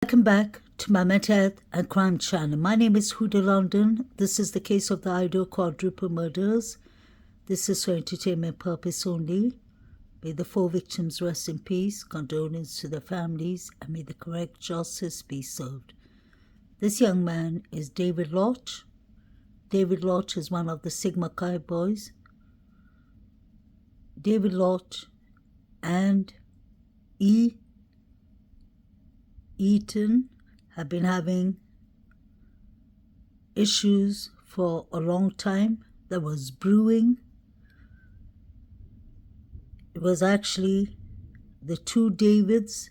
Welcome back to my mental health and crime channel. My name is Huda London. This is the case of the Idaho quadruple murders. This is for entertainment purpose only. May the 4 victims rest in peace, condolence to their families, and may the correct justice be served. This young man is David Lott. David Lott is one of the Sigma Chi boys. David Lott and Eaton have been having issues for a long time. There was brewing. It was actually the two Davids.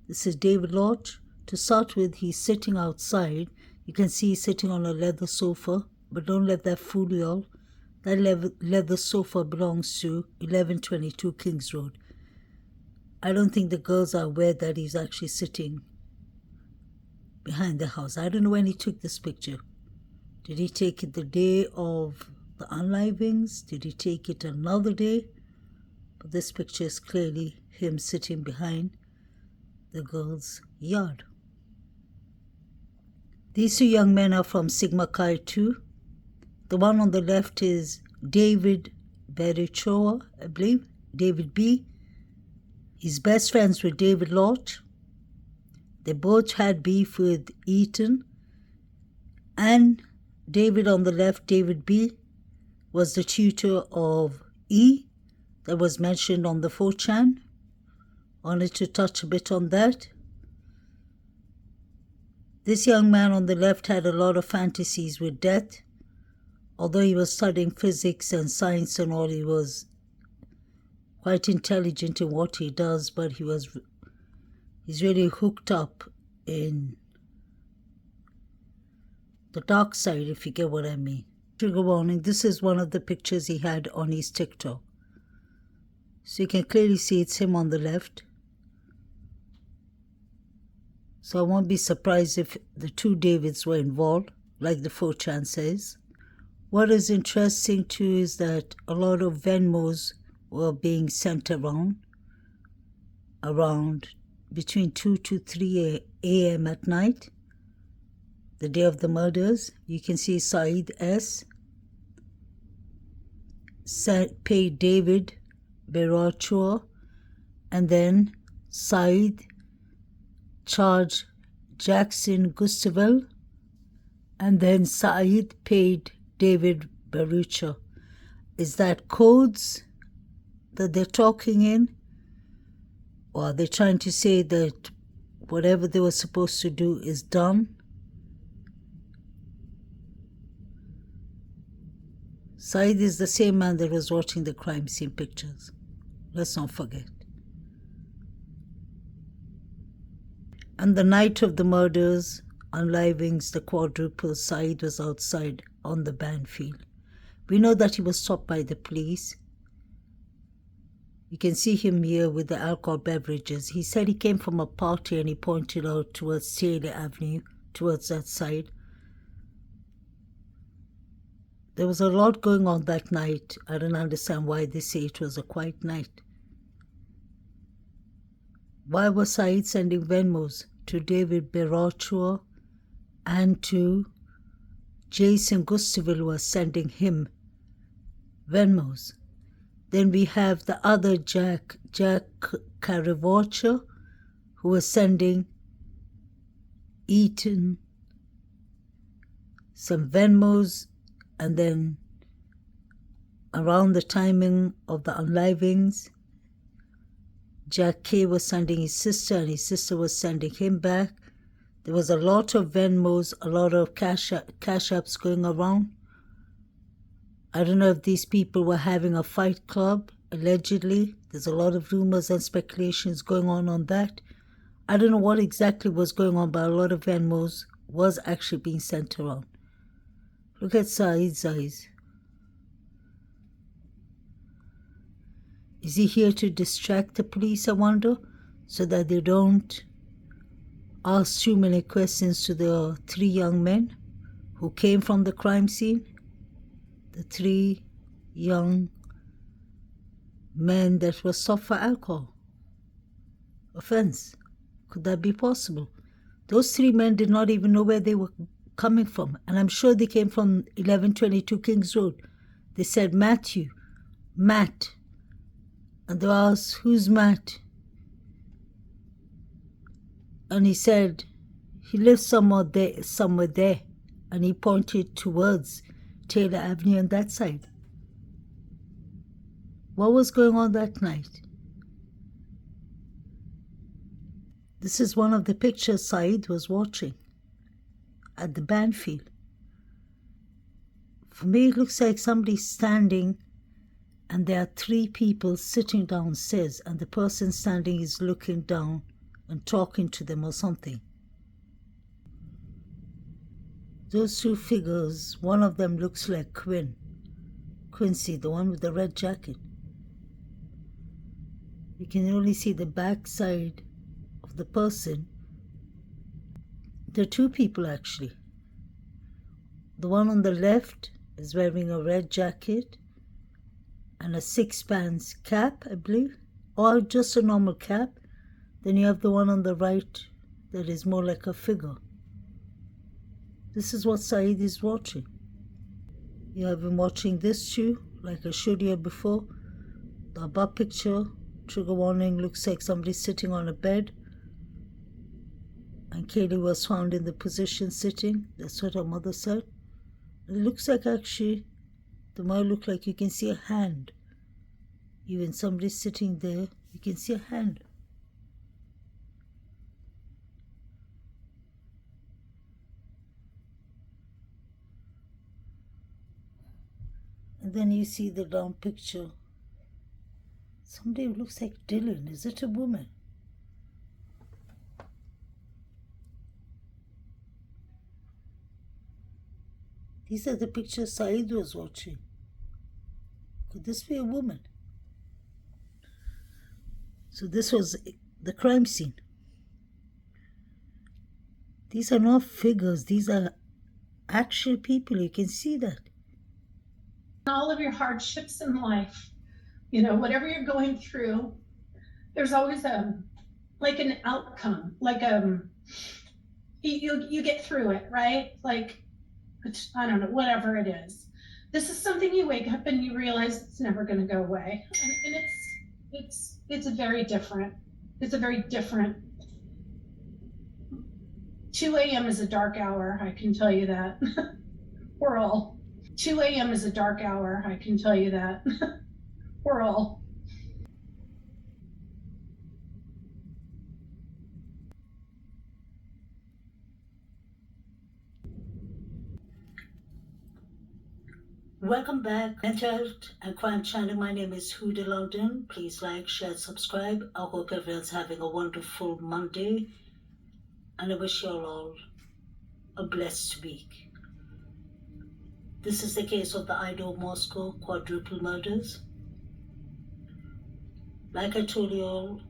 This is David Lott. To start with, he's sitting outside. You can see he's sitting on a leather sofa, but don't let that fool you all. That leather sofa belongs to 1122 Kings Road. I don't think the girls are aware that he's actually sitting behind the house. I don't know when he took this picture. Did he take it the day of the unlivings? Did he take it another day? But this picture is clearly him sitting behind the girls' yard. These two young men are from Sigma Chi too. The one on the left is David Berichoa, I believe, David B. He's best friends with David Lott. They both had beef with Eaton. And David on the left, David B., was the tutor of E that was mentioned on the 4chan. Wanted to touch a bit on that. This young man on the left had a lot of fantasies with death. Although he was studying physics and science and all, he was quite intelligent in what he does, but he's really hooked up in the dark side, if you get what I mean. Trigger warning, this is one of the pictures he had on his TikTok. So you can clearly see it's him on the left. So I won't be surprised if the two Davids were involved, like the 4chan says. What is interesting too is that a lot of Venmos were being sent around between 2 to 3 a.m. at night, the day of the murders. You can see Saeed S. paid David Berachua, and then Saeed charged Jackson Gustavell, and then Saeed paid David Barucha. Is that codes that they're talking in? Or are they trying to say that whatever they were supposed to do is done? Saeed is the same man that was watching the crime scene pictures. Let's not forget. And the night of the murders, unlivings, the quadruple, Saeed was outside on the BANDFIELD. We know that he was stopped by the police. You can see him here with the alcohol beverages. He said he came from a party and he pointed out towards Taylor Avenue, towards that side. There was a lot going on that night. I don't understand why they say it was a quiet night. Why was Saeed sending Venmos to David Berachua and to Jason Gustavell, who was sending him Venmos? Then we have the other Jack Caravaggio, who was sending Eaton some Venmos, and then around the timing of the unlivings, Jack K was sending his sister, and his sister was sending him back. There was a lot of Venmos, a lot of cash apps going around. I don't know if these people were having a fight club, allegedly. There's a lot of rumors and speculations going on that. I don't know what exactly was going on, but a lot of Venmos was actually being sent around. Look at Saeed's eyes. Is he here to distract the police, I wonder, so that they don't ask too many questions to the 3 young men who came from the crime scene? The 3 young men that were stopped for alcohol offense. Could that be possible? Those three men did not even know where they were coming from. And I'm sure they came from 1122 Kings Road. They said, Matthew, Matt. And they asked, who's Matt? And he said, he lives somewhere there. And he pointed towards Taylor Avenue on that side. What was going on that night? This is one of the pictures Saeed was watching at the BANDFIELD. For me, it looks like somebody's standing and there are three people sitting downstairs and the person standing is looking down and talking to them or something. Those two figures, one of them looks like Quincy, the one with the red jacket. You can only see the back side of the person. There are two people actually. The one on the left is wearing a red jacket and a six-pants cap, I believe, or just a normal cap. Then you have the one on the right that is more like a figure. This is what Saeed is watching. You have him watching this too, like I showed you before. The above picture, trigger warning, looks like somebody sitting on a bed. And Kaylee was found in the position sitting. That's what her mother said. It looks like actually, the might look like you can see a hand. Even somebody sitting there, you can see a hand. And then you see the down picture. Somebody who looks like Dylan. Is it a woman? These are the pictures Saeed was watching. Could this be a woman? So this was the crime scene. These are not figures. These are actual people. You can see that. All of your hardships in life, you know, whatever you're going through, there's always like an outcome, like you get through it, right? Like, I don't know, whatever it is. This is something you wake up and you realize it's never going to go away, and it's a very different. 2 a.m. is a dark hour, I can tell you that. 2 a.m. is a dark hour, I can tell you that. We're all. Welcome back, Mental Health and Crime Channel. My name is Huda London. Please like, share, subscribe. I hope everyone's having a wonderful Monday. And I wish you all a blessed week. This is the case of the Idaho Moscow quadruple murders. Like I told you all,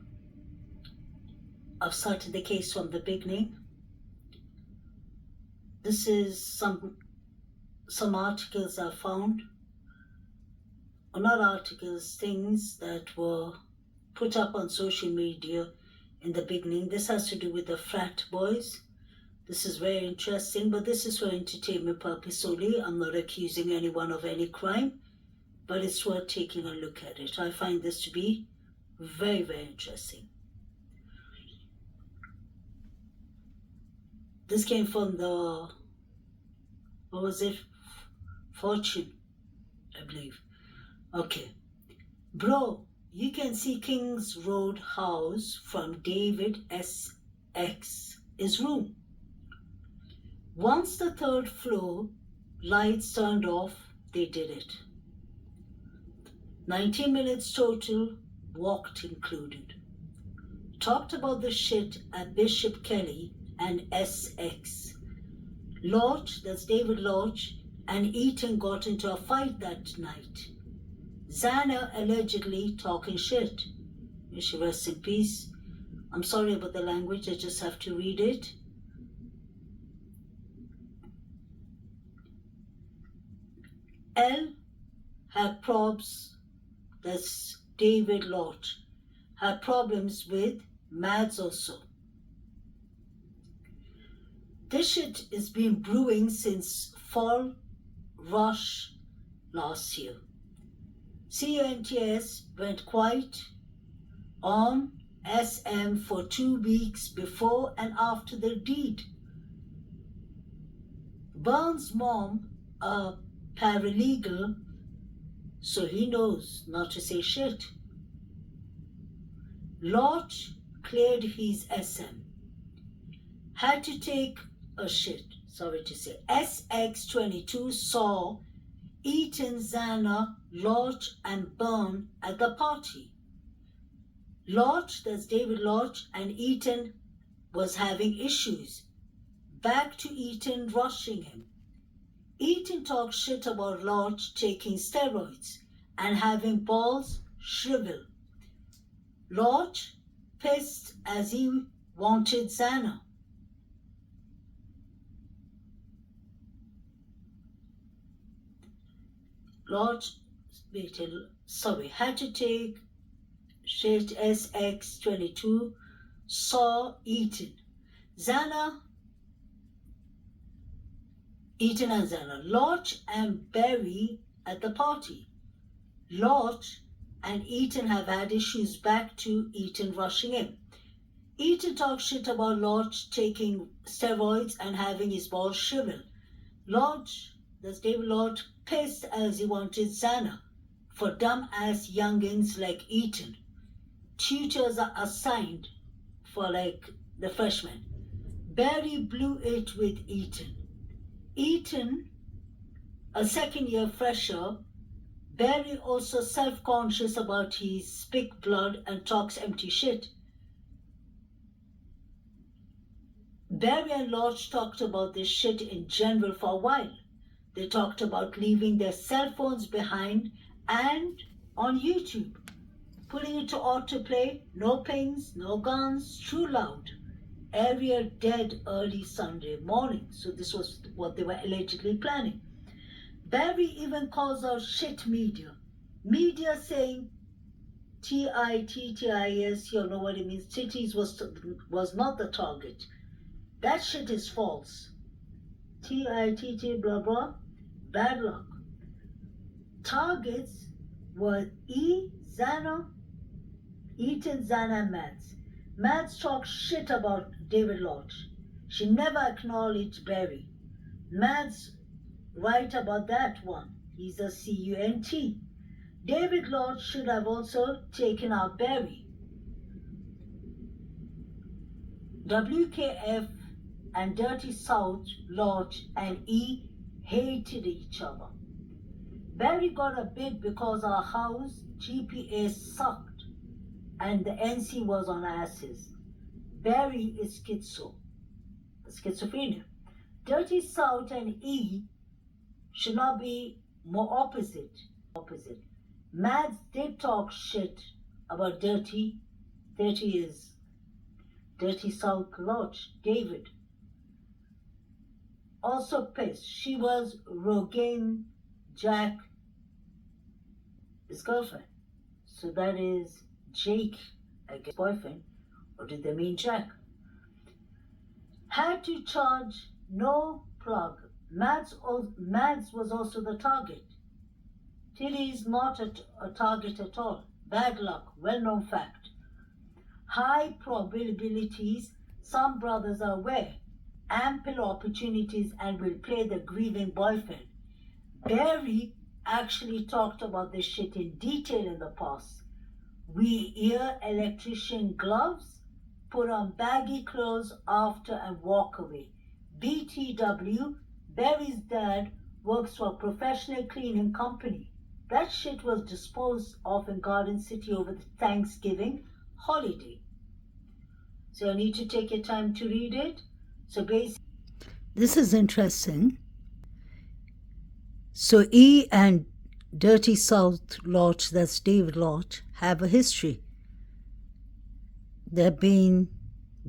I've started the case from the beginning. This is some articles I found, or not articles, things that were put up on social media in the beginning. This has to do with the Frat boys. This is very interesting, but this is for entertainment purpose only. I'm not accusing anyone of any crime, but it's worth taking a look at it. I find this to be very, very interesting. This came from the, what was it? Fortune, I believe. Okay. Bro, you can see Kings Road house from David S.X.'s room. Once the third floor lights turned off, they did it. 90 minutes total, walked included. Talked about the shit at Bishop Kelly and S.X. Lodge, that's David Lodge, and Eaton got into a fight that night. Xana allegedly talking shit. May she rest in peace. I'm sorry about the language, I just have to read it. L had probs, that's David Lodge, had problems with Mads also. This shit has been brewing since fall rush last year. CNTS went quiet on SM for 2 weeks before and after the deed. Burns' mom, a paralegal, so he knows not to say shit. Lodge cleared his SM. Had to take a shit, sorry to say. SX22 saw Eaton, Zana, Lodge and Byrne at the party. Lodge, that's David Lodge, and Eaton was having issues. Back to Eaton rushing him. Eaton talked shit about Lodge taking steroids and having balls shrivel. Lodge pissed as he wanted Zana. Lodge, had to take shit. SX22 saw Eaton. Eaton and Zana. Lodge and Barry at the party. Lodge and Eaton have had issues back to Eaton rushing him. Eaton talked shit about Lodge taking steroids and having his balls shrivel. Lodge, that's David Lodge, pissed as he wanted Zana for dumb-ass youngins like Eaton. Tutors are assigned for the freshmen. Barry blew it with Eaton. Eaton, a second-year fresher, Barry also self-conscious about his spick blood and talks empty shit. Barry and Lodge talked about this shit in general for a while. They talked about leaving their cell phones behind and on YouTube, putting it to autoplay, no pings, no guns, true loud. Area dead early Sunday morning. So this was what they were allegedly planning. Barry even calls out shit media. Media saying TITTIS, you know what it means. Titties was not the target. That shit is false. TITT blah blah. Bad luck. Targets were Zana, Eaton, Zana, and Mads. Mads talked shit about David Lodge. She never acknowledged Barry. Mads right about that one. He's a CUNT. David Lodge should have also taken out Barry. WKF and Dirty South, Lodge and E hated each other. Barry got a bid because our house GPS sucked and the NC was on asses. Barry is schizophrenia. Dirty South and E should not be more opposite. Mads did talk shit about Dirty. Dirty is Dirty South Lodge. David also pissed. She was Rogaine Jack, his girlfriend. So that is Jake, I guess, boyfriend. Or did they mean Jack? Had to charge no plug. Mads was also the target. Tilly is not a target at all. Bad luck, well-known fact. High probabilities, some brothers are aware. Ample opportunities and will play the grieving boyfriend. Barry actually talked about this shit in detail in the past. We ear electrician gloves, put on baggy clothes after and walk away. BTW, Barry's dad works for a professional cleaning company. That shit was disposed of in Garden City over the Thanksgiving holiday. So I need to take your time to read it. So basically, this is interesting. So E and Dirty South Lodge, that's David Lodge, have a history. They've been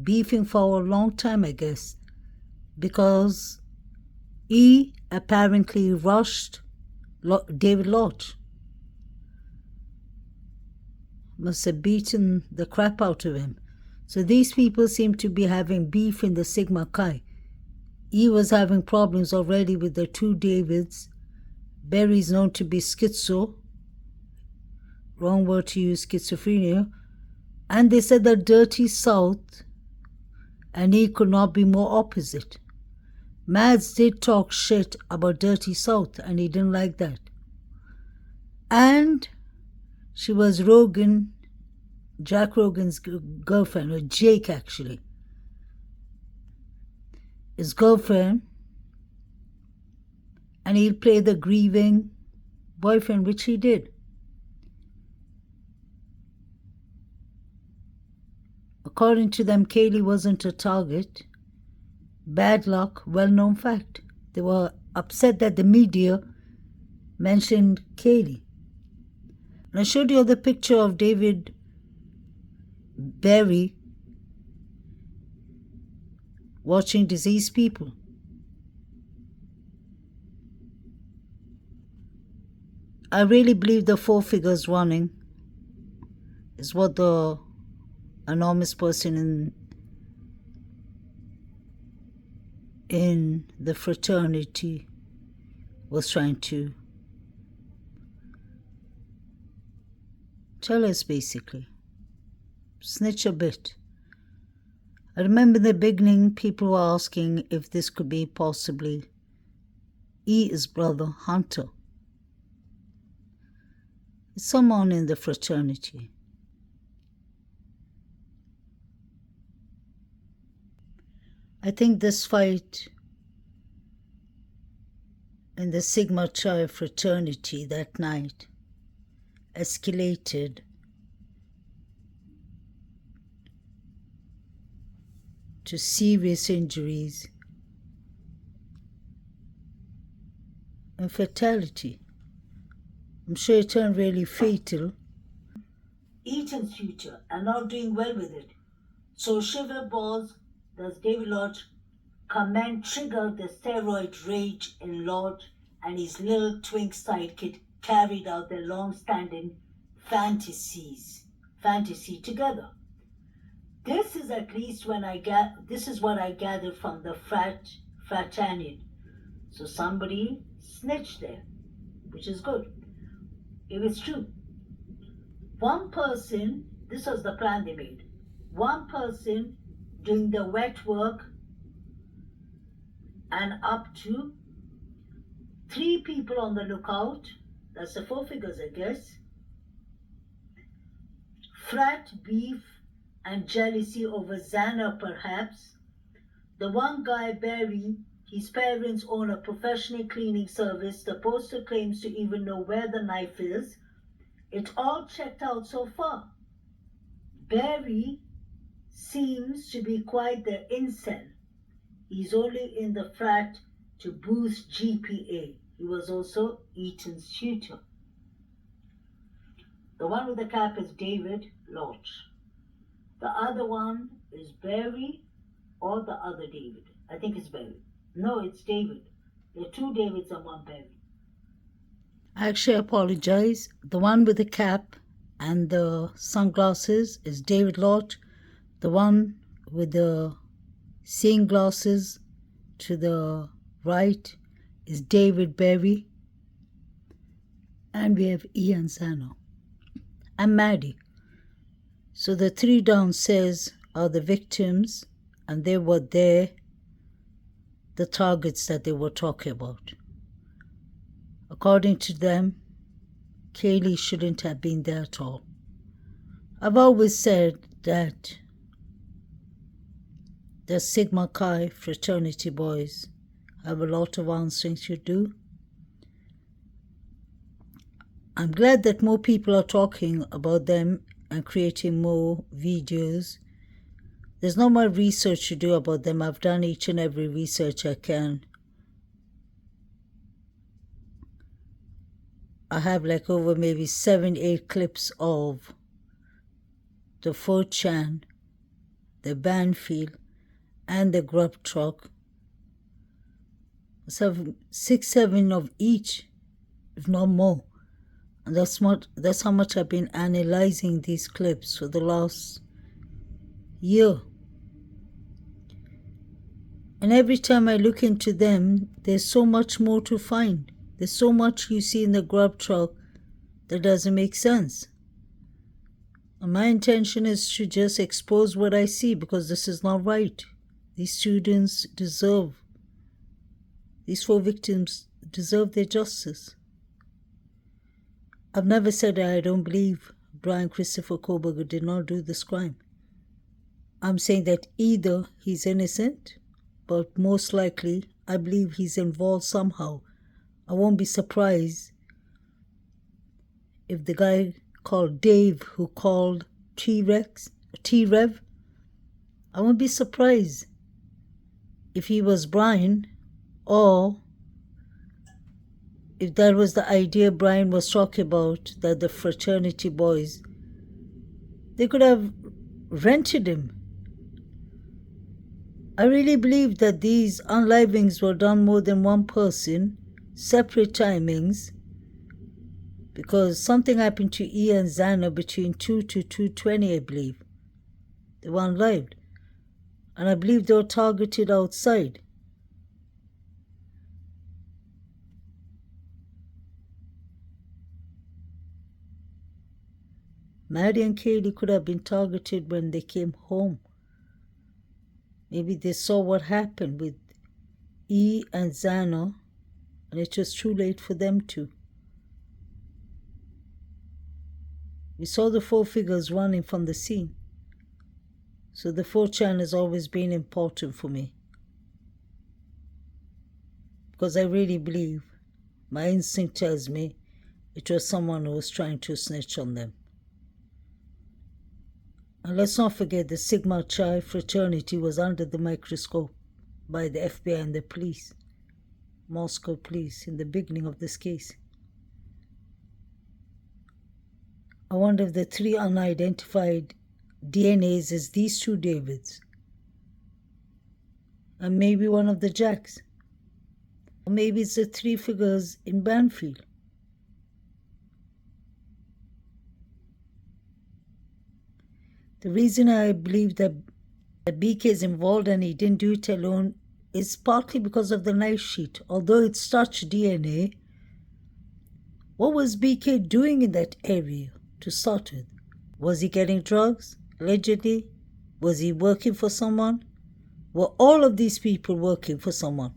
beefing for a long time, I guess, because E apparently rushed David Lodge. Must have beaten the crap out of him. So these people seem to be having beef in the Sigma Chi. he was having problems already with the two Davids. Barry's known to be schizo, wrong word to use, schizophrenia, and they said that Dirty South and he could not be more opposite. Mads did talk shit about Dirty South and he didn't like that. And she was Jack Rogan's girlfriend, or Jake actually. His girlfriend, and he'd play the grieving boyfriend, which he did. According to them, Kaylee wasn't a target. Bad luck, well-known fact. They were upset that the media mentioned Kaylee. And I showed you the picture of David Barry watching deceased people. I really believe the four figures running is what the enormous person in the fraternity was trying to tell us, basically. Snitch a bit. I remember in the beginning people were asking if this could be possibly his brother Hunter. It's someone in the fraternity. I think this fight in the Sigma Chi fraternity that night escalated to serious injuries and fatality. I'm sure it turned really fatal. Eaton's future and not doing well with it. So Shiver Balls, does David Lodge, triggered the steroid rage in Lodge, and his little twink sidekick carried out their long-standing fantasy together. This is at least this is what I gathered from the fraternity. So somebody snitched there, which is good. It was true. One person, this was the plan they made. One person doing the wet work and up to 3 people on the lookout. That's the 4 figures, I guess. Frat, beef, and jealousy over Xana, perhaps. The one guy, Barry, his parents own a professional cleaning service. The poster claims to even know where the knife is. It all checked out so far. Barry seems to be quite the incel. He's only in the frat to boost GPA. He was also Eaton's tutor. The one with the cap is David Lodge. The other one is Barry or the other David. I think it's Barry. No, it's David. There are 2 Davids and 1 Barry. I actually apologize. The one with the cap and the sunglasses is David Lodge. The one with the seeing glasses to the right is David Barry. And we have Ian Zano and Maddie. So the 3 downstairs are the victims, and they were there, the targets that they were talking about. According to them, Kaylee shouldn't have been there at all. I've always said that the Sigma Chi fraternity boys have a lot of answering to do. I'm glad that more people are talking about them and creating more videos. There's no more research to do about them. I've done each and every research I can. I have like over maybe 7-8 clips of the 4chan, the BANDFIELD, and the grub truck. So 6-7 of each, if not more. And that's how much I've been analyzing these clips for the last year. And every time I look into them, there's so much more to find. There's so much you see in the grub truck that doesn't make sense. And my intention is to just expose what I see, because this is not right. These students deserve, these 4 victims deserve their justice. I've never said that I don't believe Brian Christopher Koberger did not do this crime. I'm saying that either he's innocent, but most likely I believe he's involved somehow. I won't be surprised if the guy called Dave, who called T-Rev, I won't be surprised if he was Brian, or if that was the idea Brian was talking about, that the fraternity boys, they could have rented him. I really believe that these unlivings were done more than one person, separate timings, because something happened to E and Xana between 2 to 2:20, I believe. They were unlived. And I believe they were targeted outside. Maddie and Kaylee could have been targeted when they came home. Maybe they saw what happened with E and Xana, and it was too late for them to. We saw the 4 figures running from the scene. So the 4chan has always been important for me, because I really believe, my instinct tells me, it was someone who was trying to snitch on them. And let's not forget the Sigma Chi fraternity was under the microscope by the FBI and the police, Moscow police, in the beginning of this case. I wonder if the 3 unidentified DNAs is these 2 Davids, and maybe one of the Jacks, or maybe it's the 3 figures in Banfield. The reason I believe that BK is involved and he didn't do it alone is partly because of the knife sheet. Although it's such DNA, what was BK doing in that area to start with? Was he getting drugs, allegedly? Was he working for someone? Were all of these people working for someone?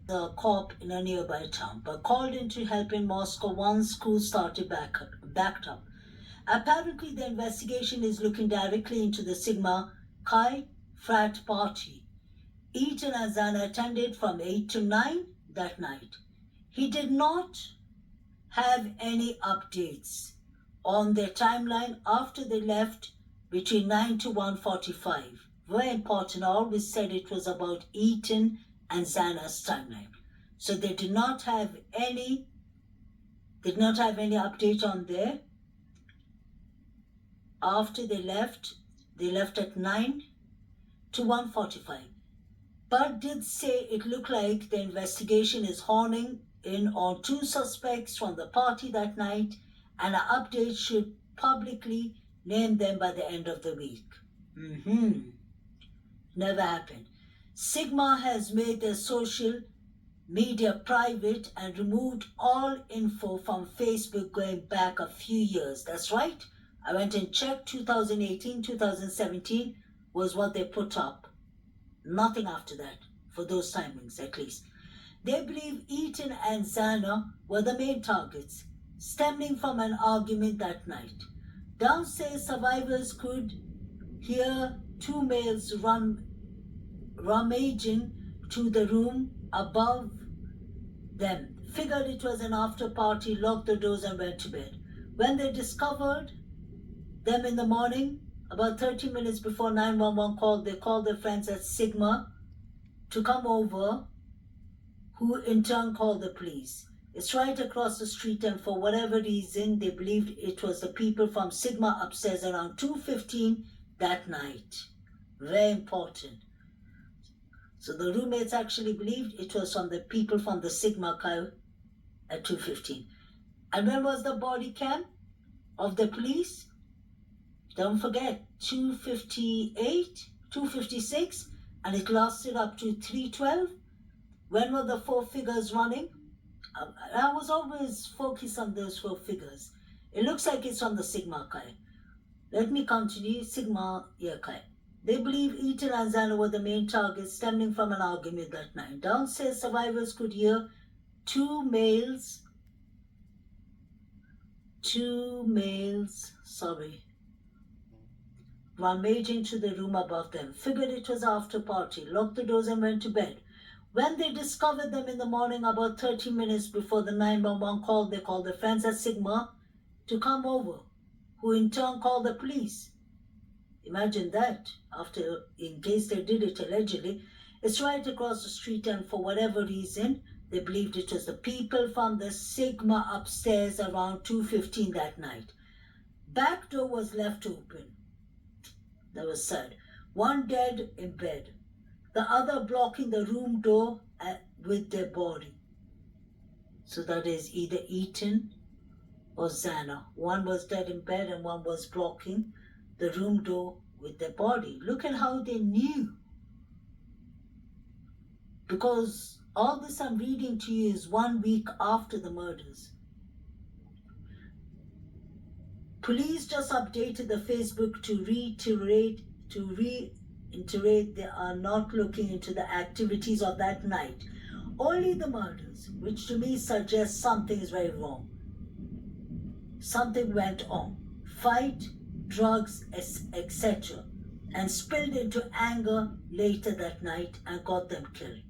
The cop in a nearby town, but called in to help in Moscow once school started backed up. Apparently, the investigation is looking directly into the Sigma Chi Frat party. Eaton and Xana attended from 8 to 9 that night. He did not have any updates on their timeline after they left between 9 to 1:45. Very important. I always said it was about Eaton and Xana's timeline. So they did not have any update on there. After they left at 9 to 1:45. But did say it looked like the investigation is honing in on 2 suspects from the party that night, and an update should publicly name them by the end of the week. Never happened. Sigma has made their social media private and removed all info from Facebook going back a few years. That's right. I went and checked. 2018, 2017 was what they put up. Nothing after that, for those timings at least. They believe Eaton and Xana were the main targets, stemming from an argument that night. Downstairs, survivors could hear 2 males rummaging to the room above them. Figured it was an after party, locked the doors and went to bed. When they discovered them in the morning, about 30 minutes before 911 called, they called their friends at Sigma to come over, who in turn called the police. It's right across the street, and for whatever reason, they believed it was the people from Sigma upstairs around 2:15 that night. Very important. So the roommates actually believed it was from the people from the Sigma Chi at 2:15. And when was the body cam of the police? Don't forget, 2:58, 2:56. and it lasted up to 312. When were the four figures running? I was always focused on those four figures. It looks like it's on the Sigma Chi. Let me continue. Sigma, yeah, Chi. They believe Eaton and Zana were the main targets stemming from an argument that night. Downstairs, survivors could hear two males, rummaging to the room above them. Figured it was after party, locked the doors and went to bed. When they discovered them in the morning, about 30 minutes before the 911 call, they called their friends at Sigma to come over, who in turn called the police. Imagine that, after, in case they did it allegedly. It's right across the street, and for whatever reason, they believed it was the people from the Sigma upstairs around 2:15 that night. Back door was left open. That was sad. One dead in bed, the other blocking the room door with their body. So that is either Eaton or Zana. One was dead in bed and one was blocking the room door with their body. Look at how they knew. Because all this I'm reading to you is 1 week after the murders. Police just updated the Facebook to reiterate they are not looking into the activities of that night. Only the murders, which to me suggests something is very wrong. Something went on. Fight, drugs, etc. and spilled into anger later that night and got them killed.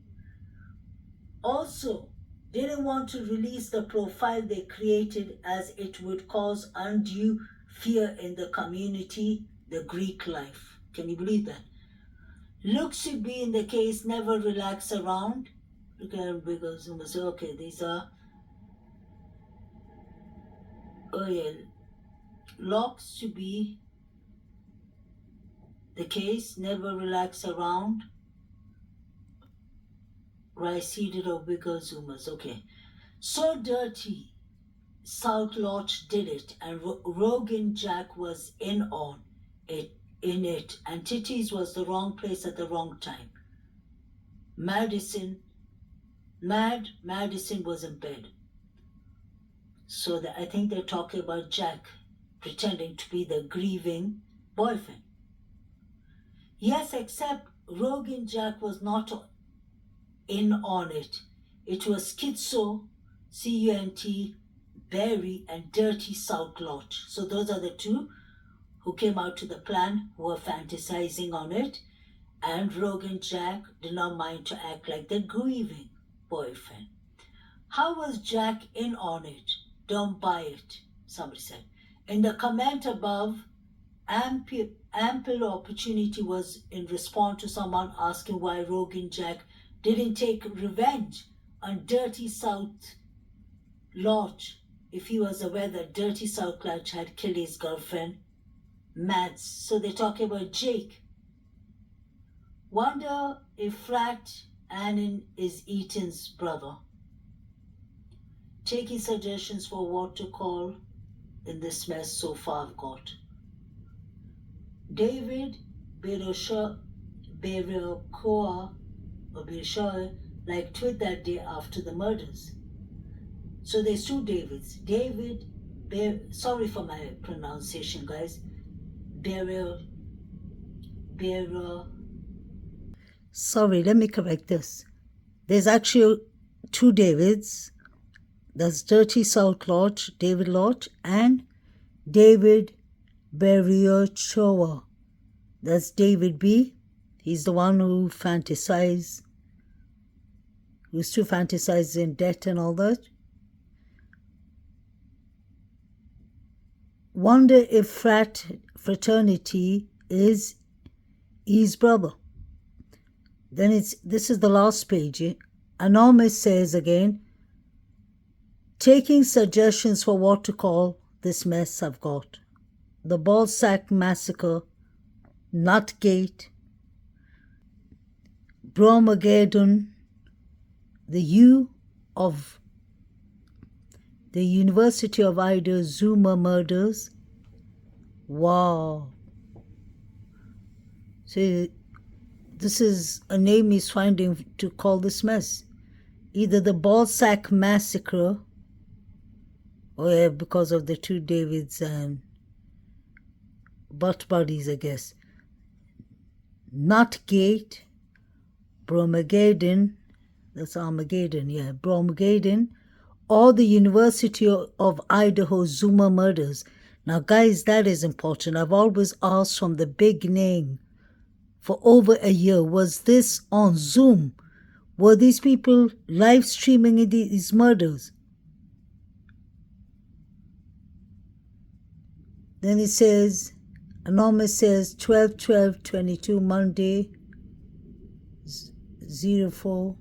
Also, they didn't want to release the profile they created as it would cause undue fear in the community, the Greek life. Can you believe that? Looks to be in the case, never relax around. Look at bigger zoom. So, okay, these are, oh yeah, looks to be the case, never relax around. Right, seated or bigger zoomers. Okay. So dirty, South Lodge did it, and Rogan Jack was in on it, and Titties was the wrong place at the wrong time. Madison was in bed. So I think they're talking about Jack pretending to be the grieving boyfriend. Yes, except Rogan Jack was not in on it. It was Schizo, C-U-N-T, Barry, and Dirty South Lodge. So those are the two who came out to the plan, who were fantasizing on it. And Rogan Jack did not mind to act like the grieving boyfriend. How was Jack in on it? Don't buy it, somebody said. In the comment above, ample opportunity was in response to someone asking why Rogan Jack didn't take revenge on Dirty South Lodge if he was aware that Dirty South Lodge had killed his girlfriend, Mads. So they're talking about Jake. Wonder if Frat Annan is Eaton's brother. Taking suggestions for what to call in this mess so far I've got. David Berokoa or Bershar like tweet that day after the murders. So there's two Davids. Sorry for my pronunciation, guys. Sorry, let me correct this. There's actually two Davids. That's Dirty South Lodge, David Lodge, and David Beriochoa. That's David B. He's the one who used to fantasize in debt and all that. Wonder if fraternity is his brother. Then this is the last page. Anonymous says again, taking suggestions for what to call this mess I've got. The Ballsack Massacre, Nutgate, Bromageddon, the University of Idaho Zoomer murders. Wow. So this is a name he's finding to call this mess. Either the Ballsack Massacre, or because of the two Davids and butt buddies, I guess. Nutgate, Bromageddon, that's Armageddon, yeah, Bromageddon, or the University of Idaho Zuma murders. Now, guys, that is important. I've always asked from the beginning for over a year, was this on Zoom? Were these people live streaming these murders? Then it says, Anonymous says 12/12/22, Monday, 04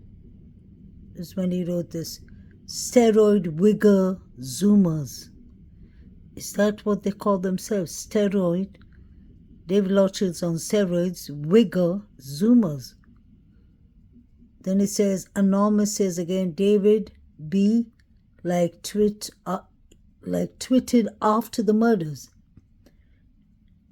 is when he wrote this. Steroid wigger Zoomers. Is that what they call themselves? Steroid? David Lotch's on steroids, wigger Zoomers. Then it says, Anonymous says again, David B. tweeted after the murders.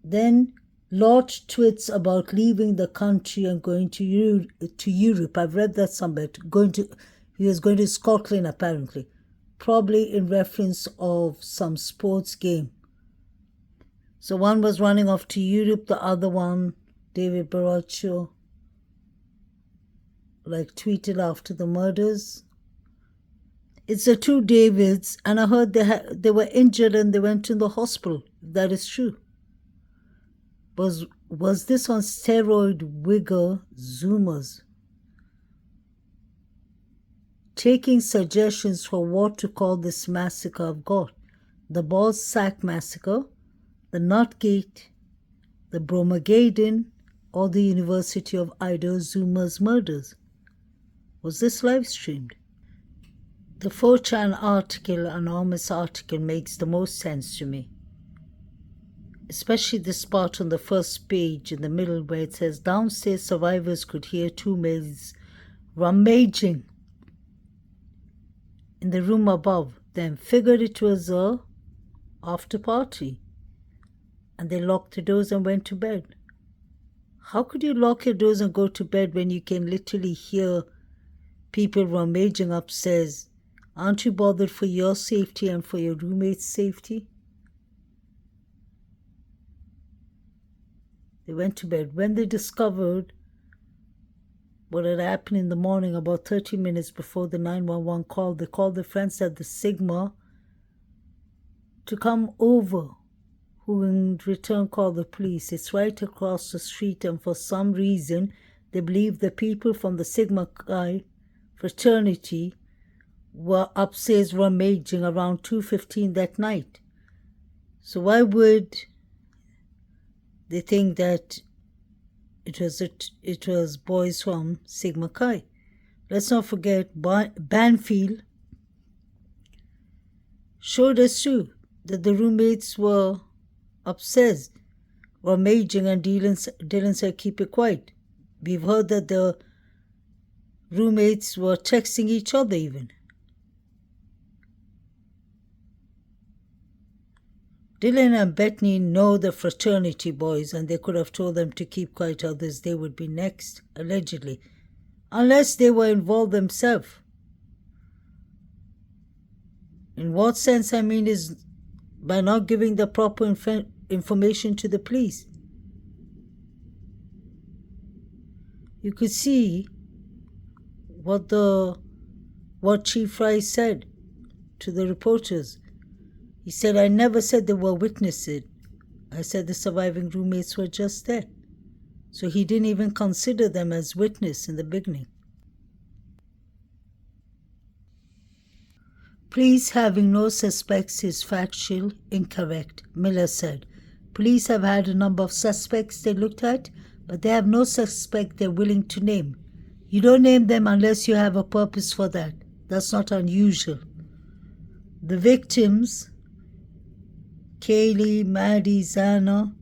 Then Lodge tweets about leaving the country and going to Europe. I've read that somewhere. He was going to Scotland apparently, probably in reference of some sports game. So one was running off to Europe, the other one, David Baraccio, tweeted after the murders. It's the two Davids, and I heard they were injured and they went to the hospital. That is true. Was this on steroid wigger Zoomers? Taking suggestions for what to call this massacre I've got. The Ballsack Massacre, the Nutgate, the Bromageddon, or the University of Idaho Zoomer's murders. Was this live streamed? The 4chan article, anonymous article, makes the most sense to me. Especially this part on the first page in the middle where it says, downstairs survivors could hear two males rummaging in the room above, then figured it was a after party, and they locked the doors and went to bed. How could you lock your doors and go to bed when you can literally hear people rummaging upstairs? Aren't you bothered for your safety and for your roommate's safety? They went to bed. When they discovered what had happened in the morning, about 30 minutes before the 911 call, they called their friends at the Sigma to come over, who in return called the police. It's right across the street, and for some reason, they believe the people from the Sigma Chi fraternity were upstairs rummaging around 2:15 that night. So why would they think that it was boys from Sigma Chi? Let's not forget Banfield showed us too that the roommates were upstairs rummaging, and Dylan said keep it quiet. We've heard that the roommates were texting each other even. Dylan and Bethany know the fraternity boys, and they could have told them to keep quiet, others they would be next, allegedly. Unless they were involved themselves. In what sense, I mean, is by not giving the proper information to the police. You could see what Chief Fry said to the reporters. He said, I never said they were witnesses. I said the surviving roommates were just there. So he didn't even consider them as witness in the beginning. Police having no suspects is factual incorrect, Miller said. Police have had a number of suspects they looked at, but they have no suspect they're willing to name. You don't name them unless you have a purpose for that. That's not unusual. The victims, Kaylee, Maddie, Zana,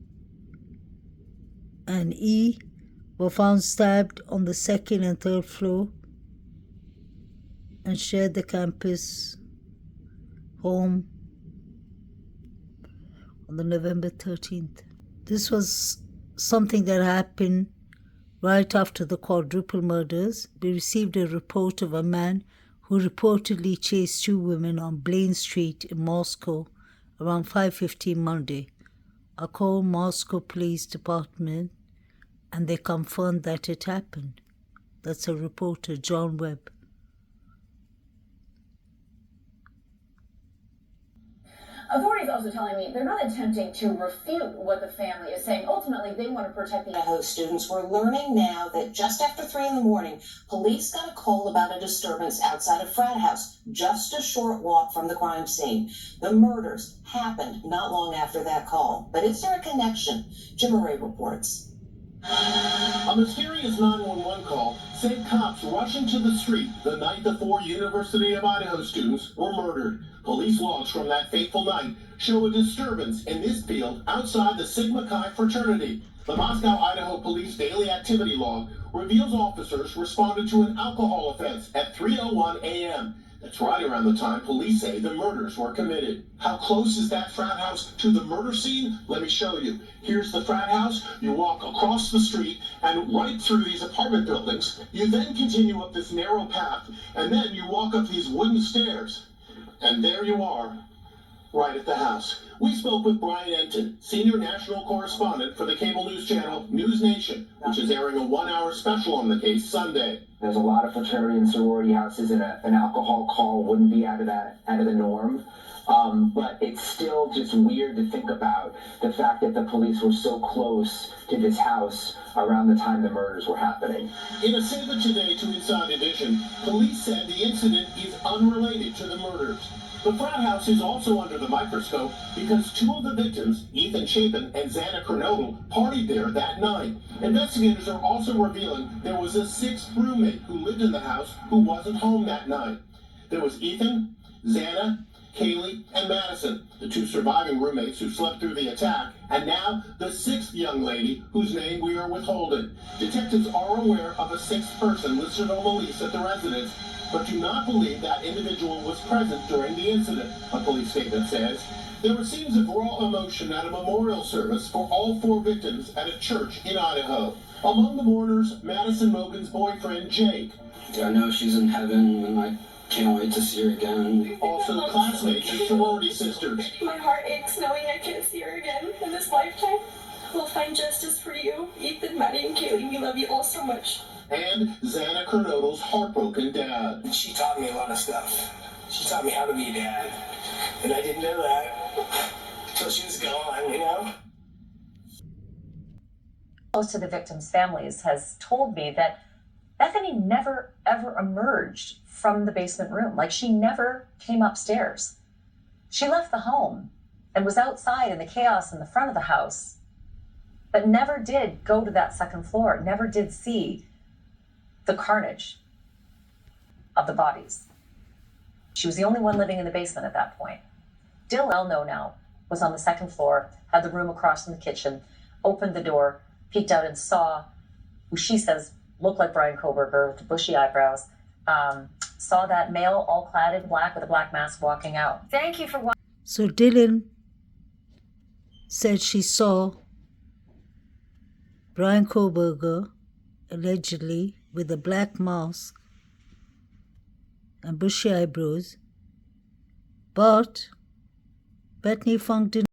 and E, were found stabbed on the second and third floor and shared the campus home on the November 13th. This was something that happened Right after the quadruple murders, we received a report of a man who reportedly chased two women on Blaine Street in Moscow around 5:15 Monday. I called Moscow Police Department and they confirmed that it happened. That's a reporter, John Webb. Authorities also telling me they're not attempting to refute what the family is saying. Ultimately, they want to protect the Idaho students. We're learning now that just after 3 a.m, police got a call about a disturbance outside a frat house, just a short walk from the crime scene. The murders happened not long after that call. But is there a connection? Jim Murray reports. A mysterious 911 call sent cops rushing to the street the night the 4 University of Idaho students were murdered. Police logs from that fateful night show a disturbance in this field outside the Sigma Chi fraternity. The Moscow, Idaho Police daily activity log reveals officers responded to an alcohol offense at 3:01 a.m. That's right around the time police say the murders were committed. How close is that frat house to the murder scene? Let me show you. Here's the frat house. You walk across the street and right through these apartment buildings. You then continue up this narrow path, and then you walk up these wooden stairs. And there you are, right at the house. We spoke with Brian Enton, senior national correspondent for the cable news channel News Nation, which is airing a 1-hour special on the case Sunday. There's a lot of fraternity and sorority houses, and an alcohol call wouldn't be out of the norm. But it's still just weird to think about the fact that the police were so close to this house around the time the murders were happening. In a statement today to Inside Edition, police said the incident is unrelated to the murders. The frat house is also under the microscope because 2 of the victims, Ethan Chapin and Xana Kernodle, partied there that night. Investigators are also revealing there was a 6th roommate who lived in the house who wasn't home that night. There was Ethan, Xana, Kaylee, and Madison, the 2 surviving roommates who slept through the attack, and now the 6th young lady whose name we are withholding. Detectives are aware of a 6th person listed on the lease at the residence, but do not believe that individual was present during the incident, a police statement says. There were scenes of raw emotion at a memorial service for all 4 victims at a church in Idaho. Among the mourners, Madison Mogan's boyfriend, Jake. I know she's in heaven, and I can't wait to see her again. Also classmates and sorority sisters. My heart aches knowing I can't see her again in this lifetime. We'll find justice for you, Ethan, Maddie, and Kaylee. We love you all so much. And Xana Kernodle's heartbroken dad. She taught me a lot of stuff. She taught me how to be a dad. And I didn't know that until she was gone, you know? close to the victims' families has told me that Bethany never, ever emerged from the basement room. Like, she never came upstairs. She left the home and was outside in the chaos in the front of the house, but never did go to that second floor, never did see the carnage of the bodies. She was the only one living in the basement at that point. Dill Elno now was on the second floor, had the room across from the kitchen, opened the door, peeked out and saw who she says looked like Brian Koberger with bushy eyebrows, saw that male all clad in black with a black mask walking out. Thank you for watching. So Dylan said she saw Brian Koberger, allegedly, with a black mask and bushy eyebrows, but Bethany Funk didn't